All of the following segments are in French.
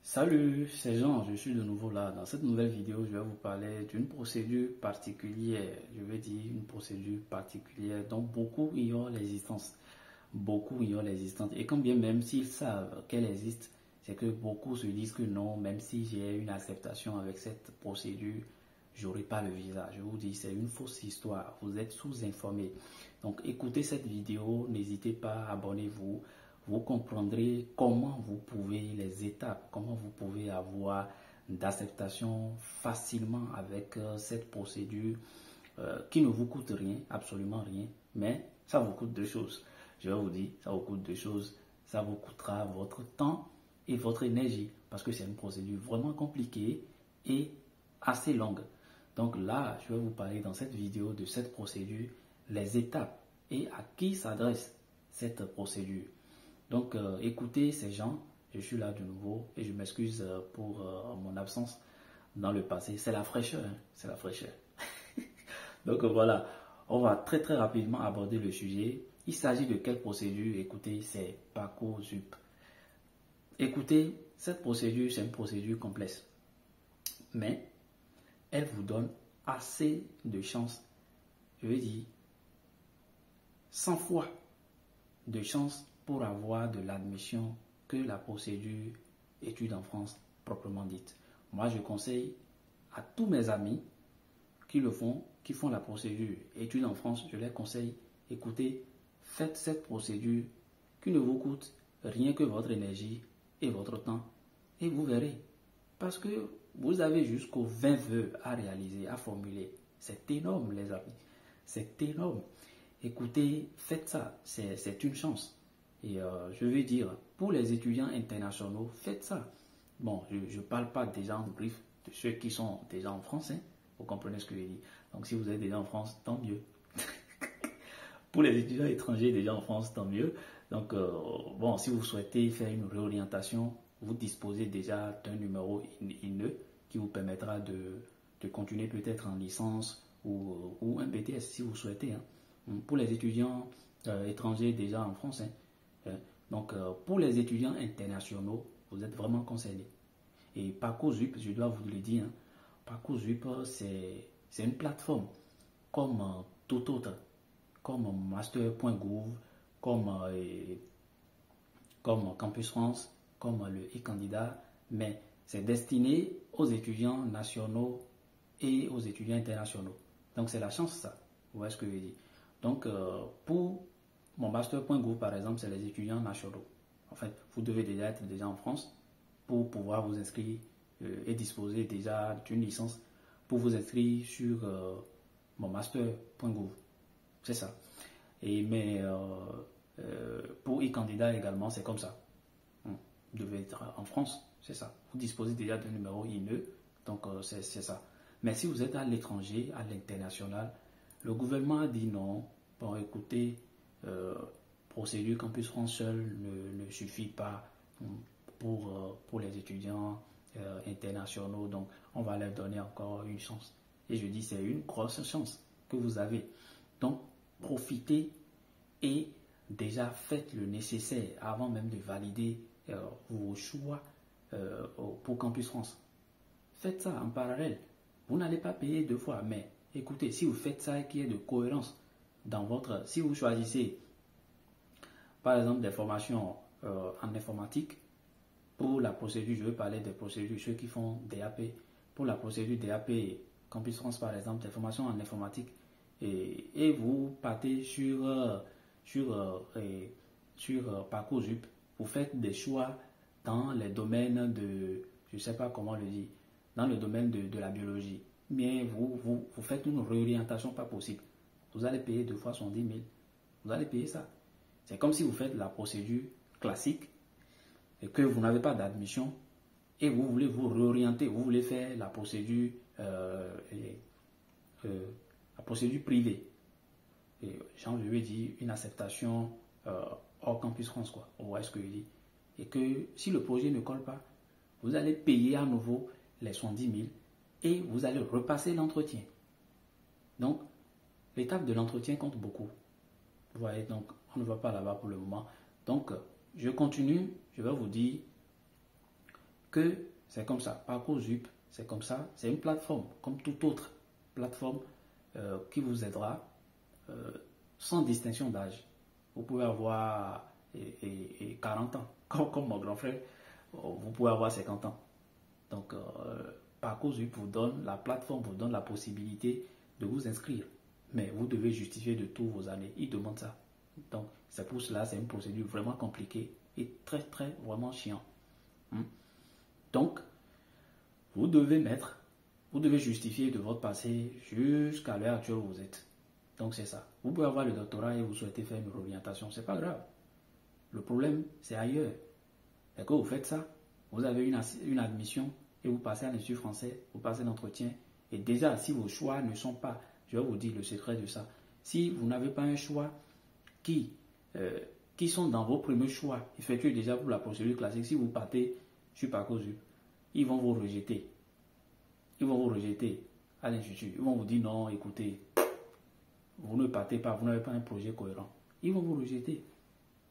Salut, c'est Jean, je suis de nouveau là. Dans cette nouvelle vidéo, je vais vous parler d'une procédure particulière. Je vais dire une procédure particulière dont beaucoup ignorent l'existence. Beaucoup ignorent l'existence. Et quand bien même s'ils savent qu'elle existe, c'est que beaucoup se disent que non, même si j'ai une acceptation avec cette procédure, j'aurai pas le visa. Je vous dis, c'est une fausse histoire. Vous êtes sous-informés. Donc écoutez cette vidéo, n'hésitez pas, abonnez-vous. Vous comprendrez comment vous pouvez, les étapes, comment vous pouvez avoir d'acceptation facilement avec cette procédure qui ne vous coûte rien, absolument rien, mais ça vous coûte deux choses. Je vais vous dire, ça vous coûte deux choses. Ça vous coûtera votre temps et votre énergie parce que c'est une procédure vraiment compliquée et assez longue. Donc là, je vais vous parler dans cette vidéo de cette procédure, les étapes et à qui s'adresse cette procédure. Donc écoutez ces gens, je suis là de nouveau et je m'excuse pour mon absence dans le passé. C'est la fraîcheur, hein, c'est la fraîcheur. Donc voilà, on va très rapidement aborder le sujet. Il s'agit de quelle procédure? Écoutez, c'est Parcoursup. Écoutez, cette procédure, c'est une procédure complexe. Mais elle vous donne assez de chances, je veux dire 100 fois de chances pour avoir de l'admission que la procédure études en France proprement dite. Moi, je conseille à tous mes amis qui le font, qui font la procédure études en France, je les conseille, écoutez, faites cette procédure qui ne vous coûte rien que votre énergie et votre temps et vous verrez. Parce que vous avez jusqu'aux 20 vœux à réaliser, à formuler. C'est énorme, les amis. C'est énorme. Écoutez, faites ça. C'est une chance. Et je veux dire, pour les étudiants internationaux, faites ça. Bon, je ne parle pas déjà en brief de ceux qui sont déjà en France. Hein. Vous comprenez ce que je dis. Donc, si vous êtes déjà en France, tant mieux. Pour les étudiants étrangers déjà en France, tant mieux. Donc, bon, si vous souhaitez faire une réorientation, vous disposez déjà d'un numéro INE qui vous permettra de continuer peut-être en licence ou un BTS si vous souhaitez. Hein. Pour les étudiants étrangers déjà en France, hein. Donc pour les étudiants internationaux, vous êtes vraiment concernés. Et Parcoursup, je dois vous le dire, hein, Parcoursup, c'est une plateforme comme tout autre, comme master.gouv, comme Campus France, comme le e-candidat, mais c'est destiné aux étudiants nationaux et aux étudiants internationaux. Donc c'est la chance ça, vous voyez ce que je veux dire. Donc pour mon master.gouv par exemple, c'est les étudiants nationaux. En fait, vous devez déjà être déjà en France pour pouvoir vous inscrire et disposer déjà d'une licence pour vous inscrire sur mon master.gouv. C'est ça. Mais pour e-candidat également, c'est comme ça. Vous devez être en France, c'est ça. Vous disposez déjà d'un numéro INE, donc c'est ça. Mais si vous êtes à l'étranger, à l'international, le gouvernement a dit non. Bon, écoutez, procédure Campus France seul ne suffit pas pour les étudiants internationaux. Donc, on va leur donner encore une chance. Et je dis, c'est une grosse chance que vous avez. Donc, profitez et déjà faites le nécessaire avant même de valider vos choix pour Campus France. Faites ça en parallèle. Vous n'allez pas payer deux fois, mais écoutez, si vous faites ça et qu'il y ait de cohérence dans votre... Si vous choisissez, par exemple, des formations en informatique, pour la procédure, je veux parler des procédures, ceux qui font DAP, pour la procédure DAP Campus France, par exemple, des formations en informatique, et vous partez sur Parcoursup, vous faites des choix dans les domaines de, je ne sais pas comment le dire, dans le domaine de la biologie. Mais vous faites une réorientation pas possible. Vous allez payer deux fois 110 000. Vous allez payer ça. C'est comme si vous faites la procédure classique et que vous n'avez pas d'admission et vous voulez vous réorienter, vous voulez faire la procédure privée. Et, genre, je veux dire, une acceptation hors Campus France, quoi. Vous voyez ce que je dis. Et que si le projet ne colle pas, vous allez payer à nouveau les 110 000 et vous allez repasser l'entretien. Donc, l'étape de l'entretien compte beaucoup. Vous voyez, donc, on ne va pas là-bas pour le moment. Donc, je continue, je vais vous dire que c'est comme ça. Parcoursup, c'est comme ça. C'est une plateforme, comme toute autre plateforme qui vous aidera sans distinction d'âge. Vous pouvez avoir 40 ans, comme mon grand frère. Vous pouvez avoir 50 ans. Donc, Parcoursup vous donne, la plateforme vous donne la possibilité de vous inscrire. Mais vous devez justifier de tous vos années. Il demande ça. Donc, c'est pour cela, c'est une procédure vraiment compliquée et très, vraiment chiant. Donc, vous devez justifier de votre passé jusqu'à l'heure actuelle où vous êtes. Donc, c'est ça. Vous pouvez avoir le doctorat et vous souhaitez faire une réorientation. C'est pas grave. Le problème, c'est ailleurs. Et que vous faites ça, vous avez une admission et vous passez à l'Institut français, vous passez l'entretien. Et déjà, si vos choix ne sont pas, je vais vous dire le secret de ça, si vous n'avez pas un choix qui sont dans vos premiers choix, effectués déjà pour la procédure classique, si vous partez sur Parcoursup, ils vont vous rejeter. Ils vont vous rejeter à l'Institut. Ils vont vous dire non, écoutez, vous ne partez pas, vous n'avez pas un projet cohérent. Ils vont vous rejeter.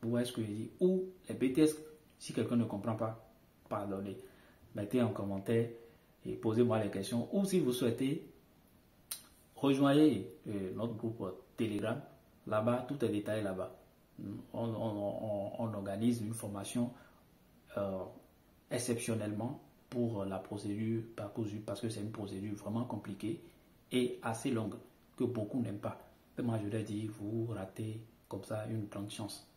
Vous voyez ce que je dis? Ou les BTS, si quelqu'un ne comprend pas, pardonnez. Mettez en commentaire et posez-moi les questions. Ou si vous souhaitez, rejoignez notre groupe Telegram. Là-bas, tout est détaillé là-bas. On organise une formation exceptionnellement pour la procédure Parcoursup parce que c'est une procédure vraiment compliquée et assez longue que beaucoup n'aiment pas. Et moi, je leur dis, vous ratez comme ça une grande chance.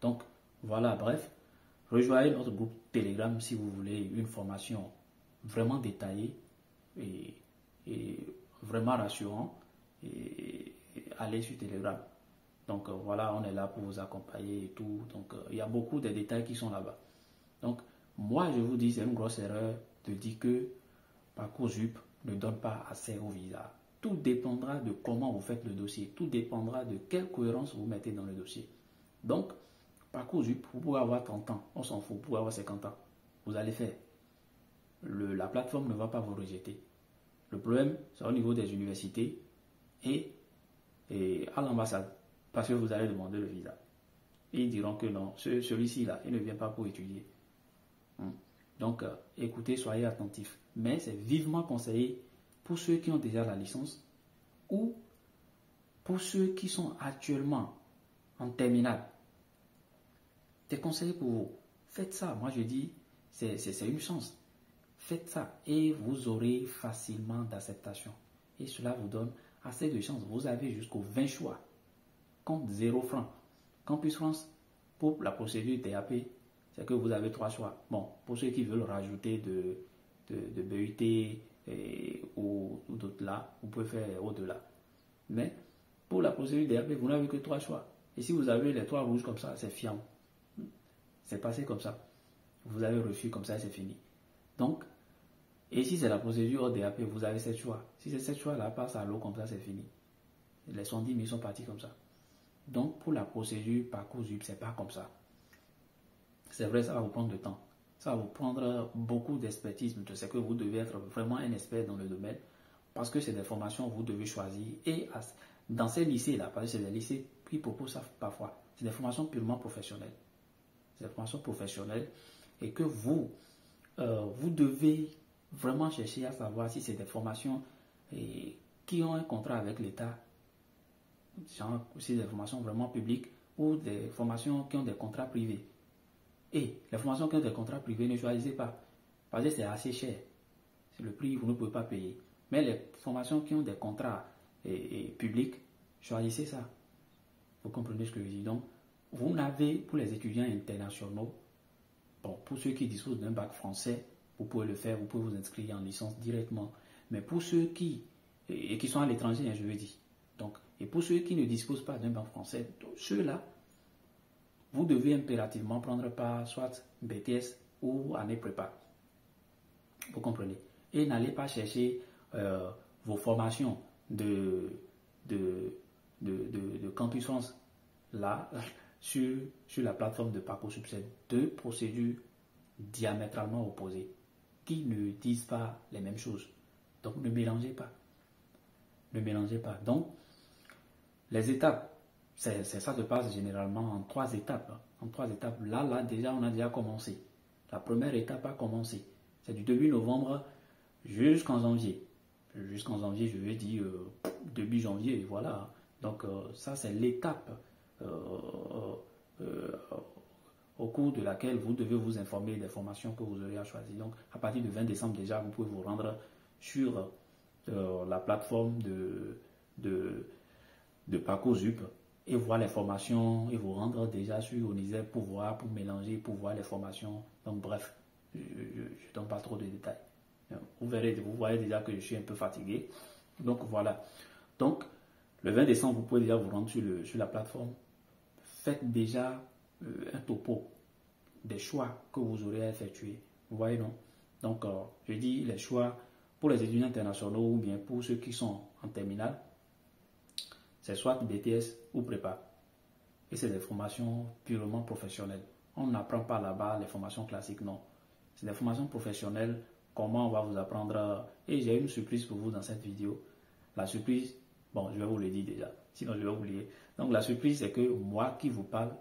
Donc, voilà, bref. Rejoignez notre groupe Telegram si vous voulez une formation vraiment détaillée et vraiment rassurante. Et allez sur Telegram. Donc, voilà, on est là pour vous accompagner et tout. Donc, il y a beaucoup de détails qui sont là-bas. Donc, moi, je vous dis, c'est une grosse erreur de dire que Parcoursup ne donne pas accès au visa. Tout dépendra de comment vous faites le dossier. Tout dépendra de quelle cohérence vous mettez dans le dossier. Donc, Parcoursup, vous pouvez avoir 30 ans, on s'en fout, vous pouvez avoir 50 ans. Vous allez faire. La plateforme ne va pas vous rejeter. Le problème, c'est au niveau des universités et à l'ambassade. Parce que vous allez demander le visa. Et ils diront que non, celui-ci là, il ne vient pas pour étudier. Donc, écoutez, soyez attentifs. Mais c'est vivement conseillé pour ceux qui ont déjà la licence ou pour ceux qui sont actuellement en terminale. C'est conseillé pour vous. Faites ça. Moi, je dis, c'est une chance. Faites ça et vous aurez facilement d'acceptation. Et cela vous donne assez de chances. Vous avez jusqu'aux 20 choix. Compte 0 francs. Campus France, pour la procédure DAP, c'est que vous avez 3 choix. Bon, pour ceux qui veulent rajouter de BUT ou d'autres là, vous pouvez faire au-delà. Mais pour la procédure DAP, vous n'avez que 3 choix. Et si vous avez les 3 rouges comme ça, c'est fiable. C'est passé comme ça. Vous avez reçu comme ça et c'est fini. Donc, et si c'est la procédure DAP, vous avez 7 choix. Si ces 7 choix-là passent à l'eau comme ça, c'est fini. Les 110 000 sont partis comme ça. Donc, pour la procédure Parcoursup, c'est pas comme ça. C'est vrai, ça va vous prendre du temps. Ça va vous prendre beaucoup d'expertise. C'est que vous devez être vraiment un expert dans le domaine parce que c'est des formations que vous devez choisir. Et dans ces lycées-là, parce que c'est des lycées qui proposent ça parfois, c'est des formations purement professionnelles. C'est des formations professionnelles et que vous devez vraiment chercher à savoir si c'est des formations qui ont un contrat avec l'État, genre si des formations vraiment publiques ou des formations qui ont des contrats privés. Et les formations qui ont des contrats privés, ne choisissez pas. Parce que c'est assez cher. C'est le prix, vous ne pouvez pas payer. Mais les formations qui ont des contrats publics, choisissez ça. Vous comprenez ce que je dis? Donc, vous n'avez, pour les étudiants internationaux, bon, pour ceux qui disposent d'un bac français, vous pouvez le faire, vous pouvez vous inscrire en licence directement. Mais pour ceux qui sont à l'étranger, je veux dire. Donc, et pour ceux qui ne disposent pas d'un bac français, ceux-là, vous devez impérativement prendre part soit BTS ou année prépa. Vous comprenez? Et n'allez pas chercher vos formations de Campus France là sur la plateforme de Parcoursup. C'est 2 procédures diamétralement opposées qui ne disent pas les mêmes choses. Donc ne mélangez pas. Ne mélangez pas. Donc, les étapes, ça se passe généralement en 3 étapes. En 3 étapes. Là, déjà, on a déjà commencé. La première étape a commencé. C'est du début novembre jusqu'en janvier. Jusqu'en janvier, je vais dire début janvier, voilà. Donc ça, c'est l'étape au cours de laquelle vous devez vous informer des formations que vous aurez à choisir. Donc à partir du 20 décembre déjà, vous pouvez vous rendre sur la plateforme de Parcoursup et voir les formations et vous rendre déjà sur Onizep pour voir, pour mélanger, pour voir les formations. Donc bref, je ne donne pas trop de détails. Vous voyez déjà que je suis un peu fatigué. Donc voilà. Donc le 20 décembre, vous pouvez déjà vous rendre sur la plateforme. Faites déjà un topo des choix que vous aurez à effectuer. Vous voyez, non? Donc je dis les choix pour les étudiants internationaux ou bien pour ceux qui sont en terminale. C'est soit BTS ou prépa. Et c'est des formations purement professionnelles. On n'apprend pas là-bas les formations classiques, non. C'est des formations professionnelles. Comment on va vous apprendre. Et j'ai une surprise pour vous dans cette vidéo. La surprise, bon, je vais vous le dire déjà. Sinon, je vais oublier. Donc, la surprise, c'est que moi qui vous parle,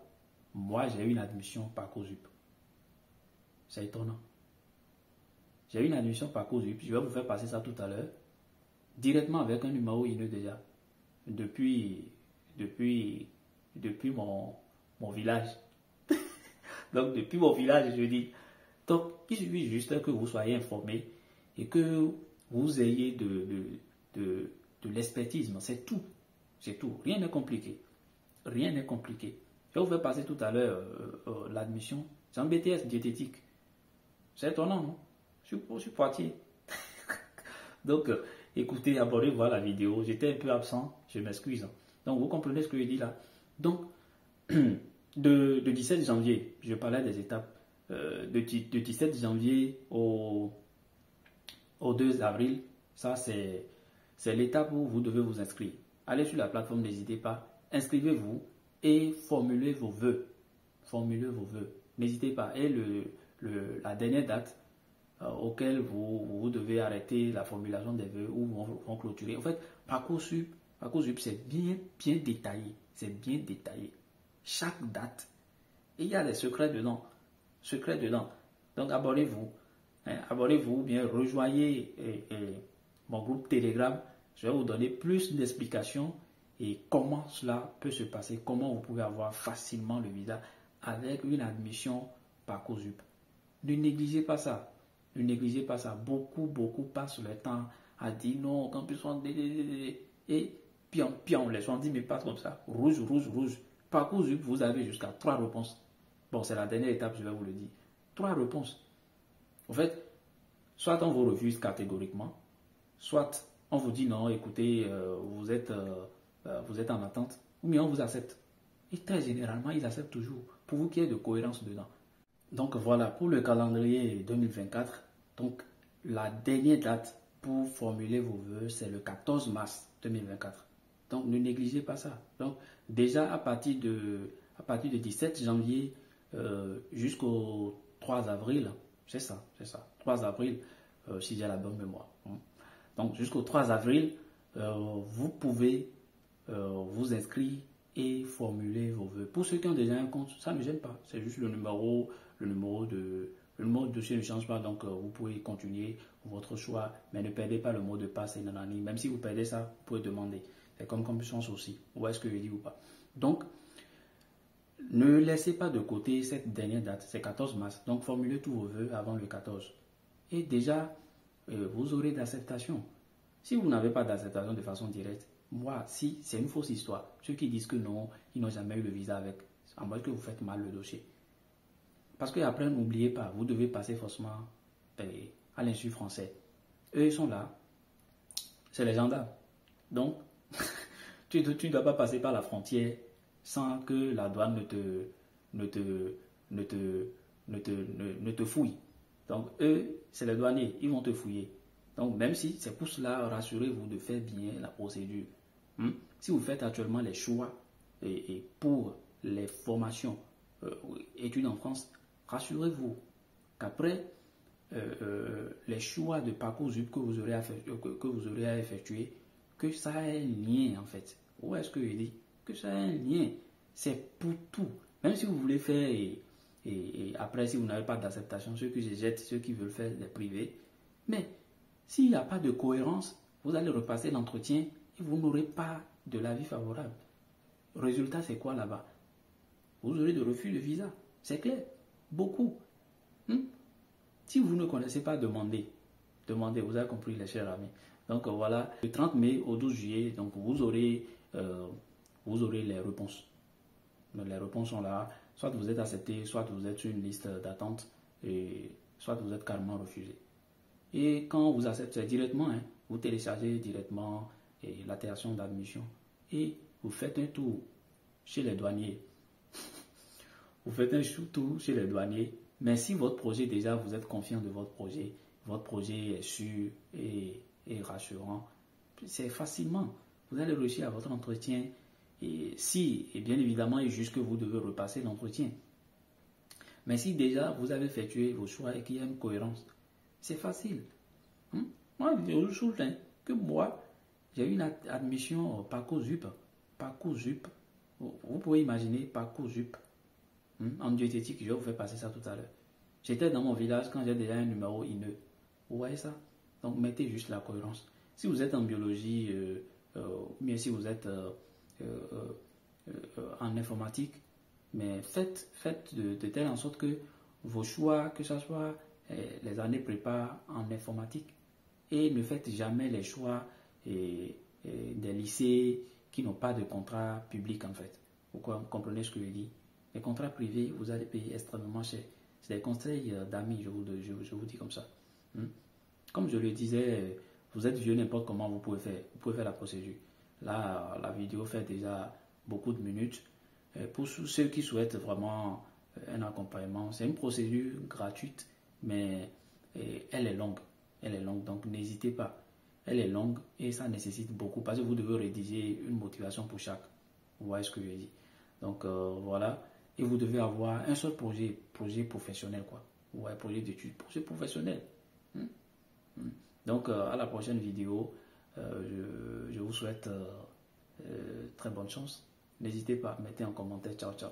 moi, j'ai eu une admission Parcoursup. C'est étonnant. J'ai eu une admission Parcoursup. Je vais vous faire passer ça tout à l'heure. Directement avec un numéro INE déjà. Depuis mon village. Donc, depuis mon village, je dis. Donc, il suffit juste que vous soyez informés et que vous ayez de l'expertise. C'est tout. C'est tout. Rien n'est compliqué. Rien n'est compliqué. Je vais vous faire passer tout à l'heure l'admission. C'est en BTS diététique. C'est étonnant, non? Je suis Poitiers. Donc, écoutez, abonnez-vous voir la vidéo. J'étais un peu absent. Je m'excuse. Donc, vous comprenez ce que je dis là. Donc, de 17 janvier, je parlais des étapes. De 17 janvier au 2 avril, ça c'est l'étape où vous devez vous inscrire. Allez sur la plateforme, n'hésitez pas, inscrivez-vous et formulez vos vœux. Formulez vos vœux. N'hésitez pas. Et la dernière date auquel vous devez arrêter la formulation des vœux ou vont clôturer. En fait, Parcoursup c'est bien détaillé. C'est bien détaillé. Chaque date. Et il y a des secrets dedans. Donc abonnez-vous. Abonnez-vous, bien rejoignez mon groupe Telegram. Je vais vous donner plus d'explications et comment cela peut se passer, comment vous pouvez avoir facilement le visa avec une admission Parcoursup. Ne négligez pas ça. Ne négligez pas ça. Beaucoup passent le temps à dire non, campus sont et pion, les gens disent mais pas comme ça. Rouge. Parcoursup, vous avez jusqu'à 3 réponses. Bon, c'est la dernière étape, je vais vous le dire. 3 réponses. En fait, soit on vous refuse catégoriquement, soit on vous dit non, écoutez, vous êtes en attente, ou bien on vous accepte. Et très généralement, ils acceptent toujours, pour vous qu'il y ait de cohérence dedans. Donc voilà, pour le calendrier 2024, donc la dernière date pour formuler vos vœux, c'est le 14 mars 2024. Donc ne négligez pas ça. Donc déjà à partir de 17 janvier, jusqu'au 3 avril, c'est ça, 3 avril, si j'ai la bonne mémoire. Donc jusqu'au 3 avril, vous pouvez vous inscrire et formuler vos vœux. Pour ceux qui ont déjà un compte, ça ne gêne pas, c'est juste le numéro de dossier ne change pas, donc vous pouvez continuer votre choix, mais ne perdez pas le mot de passe et nanani. Même si vous perdez ça, vous pouvez demander. C'est comme puissance aussi. Vous voyez ce que je dis ou pas? Donc, ne laissez pas de côté cette dernière date, c'est 14 mars. Donc, formulez tous vos vœux avant le 14. Et déjà, vous aurez d'acceptation. Si vous n'avez pas d'acceptation de façon directe, moi, si c'est une fausse histoire, ceux qui disent que non, ils n'ont jamais eu le visa avec, à moins que vous faites mal le dossier. Parce qu'après, n'oubliez pas, vous devez passer forcément à l'Institut français. Eux, ils sont là. C'est les gendarmes. Donc, tu ne dois pas passer par la frontière sans que la douane ne te fouille. Donc, eux, c'est les douaniers, ils vont te fouiller. Donc, même si c'est pour cela, rassurez-vous de faire bien la procédure. Si vous faites actuellement les choix et pour les formations études en France, rassurez-vous qu'après les choix de Parcoursup que vous aurez à effectuer, que ça a un lien en fait. Où est-ce que je dis? Que ça a un lien. C'est pour tout. Même si vous voulez faire Et après, si vous n'avez pas d'acceptation, ceux qui se jettent, ceux qui veulent faire des privés. Mais s'il n'y a pas de cohérence, vous allez repasser l'entretien et vous n'aurez pas de l'avis favorable. Le résultat, c'est quoi là-bas? Vous aurez de refus de visa. C'est clair. Beaucoup. Si vous ne connaissez pas, demandez. Demandez, vous avez compris les chers amis. Donc voilà, le 30 mai au 12 juillet, donc vous aurez les réponses. Donc, les réponses sont là. Soit vous êtes accepté, soit vous êtes sur une liste d'attente, et soit vous êtes carrément refusé. Et quand vous acceptez directement, vous téléchargez directement l'attestation d'admission et vous faites un tour chez les douaniers. Vous faites un tour chez les douaniers. Mais si votre projet, déjà, vous êtes confiant de votre projet est sûr et rassurant, c'est facilement. Vous allez réussir à votre entretien. Et bien évidemment, il juge que vous devez repasser l'entretien. Mais si déjà vous avez effectué vos choix et qu'il y a une cohérence, c'est facile. Moi, je souviens que moi, j'ai eu une admission Parcoursup. Parcoursup. Vous pouvez imaginer Parcoursup. En diététique, je vais vous faire passer ça tout à l'heure. J'étais dans mon village quand j'ai déjà un numéro INE. Vous voyez ça? Donc, mettez juste la cohérence. Si vous êtes en biologie, mais si vous êtes en informatique, mais faites de telle en sorte que vos choix, que ce soit les années prépa en informatique, et ne faites jamais les choix des lycées qui n'ont pas de contrat public en fait. Vous comprenez ce que je dis? Les contrats privés, vous allez payer extrêmement cher. C'est des conseils d'amis, je vous dis comme ça. Comme je le disais, vous êtes vieux n'importe comment, vous pouvez faire la procédure. Là, la vidéo fait déjà beaucoup de minutes. Pour ceux qui souhaitent vraiment un accompagnement, c'est une procédure gratuite, mais elle est longue. Elle est longue, donc n'hésitez pas. Elle est longue et ça nécessite beaucoup parce que vous devez rédiger une motivation pour chaque. Vous voyez ce que je dis. Donc voilà. Et vous devez avoir un seul projet professionnel, quoi. Vous voyez, projet d'études, projet professionnel. Donc à la prochaine vidéo, je vous souhaite très bonne chance. N'hésitez pas, mettez en commentaire. Ciao, ciao.